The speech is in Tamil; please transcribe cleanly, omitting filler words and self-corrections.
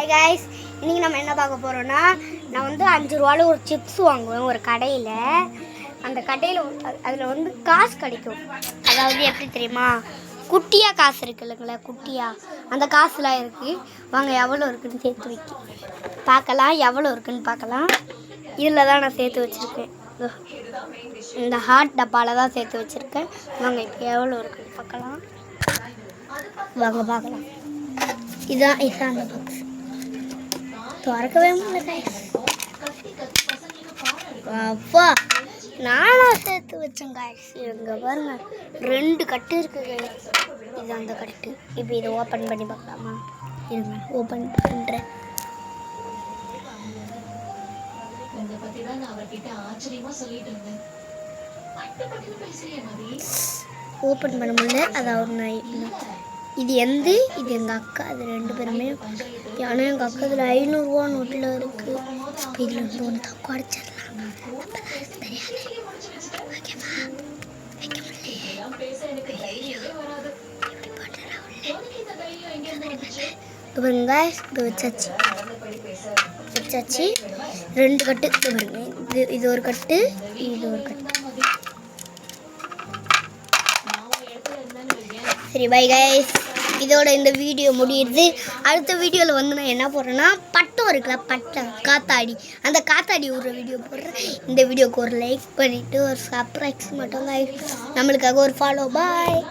ஹாய் கைஸ், இன்றைக்கி நம்ம என்ன பார்க்க போகிறோன்னா, நான் வந்து 5 ரூபாவில் ஒரு சிப்ஸ் வாங்குவேன் ஒரு கடையில். அந்த கடையில் அதில் காசு கிடைக்கும். அதாவது எப்படி தெரியுமா, குட்டியாக காசு இருக்குது இல்லைங்களா, குட்டியாக அந்த காசுலாம் இருக்குது. வாங்க எவ்வளோ இருக்குதுன்னு சேர்த்து பார்க்கலாம். எவ்வளோ இருக்குதுன்னு பார்க்கலாம். இதில் தான் நான் சேர்த்து வச்சுருக்கேன். இந்த ஹாட் டப்பாவில் தான் சேர்த்து வச்சுருக்கேன். வாங்க இப்போ எவ்வளோ இருக்குதுன்னு பார்க்கலாம். வாங்க பார்க்கலாம். இதான் அந்த பாக்ஸ் திறக்கவே முடியல. அப்பா நானாக சேர்த்து வச்சேன் காய்ஸ். இங்கே பாருங்க 2 கட்டு இருக்குது. இது அந்த கட்டு. இப்போ இதை ஓப்பன் பண்ணி பார்க்கலாமா? இருங்க ஓப்பன் பண்ணுறேன். ஓப்பன் பண்ண முடியல. அதாவது இது இது எங்கள் அக்கா. அது 2 பேருமே. ஆனால் எங்கள் அக்கா இதில் 500 ரூபா நோட்டில் இருக்குது. இதில் வந்து ஒன்று தக்கா அடிச்சிடலாம். பாருங்க இது வச்சாச்சு 2 கட்டு. பாருங்க இது ஒரு கட்டு, இது ஒரு கட்டு. சரி பை கைஸ், இதோட இந்த வீடியோ முடியுது. அடுத்த வீடியோவில் வந்து நான் என்ன போடுறேன்னா, பட்டம் இருக்குல்ல, பட்டம் காத்தாடி, அந்த காத்தாடி ஒரு வீடியோ போடுறேன். இந்த வீடியோக்கு ஒரு லைக் பண்ணிவிட்டு ஒரு சப்ஸ்கிரைப் மட்டும் கைஸ், நம்மளுக்காக ஒரு ஃபாலோ. பாய்.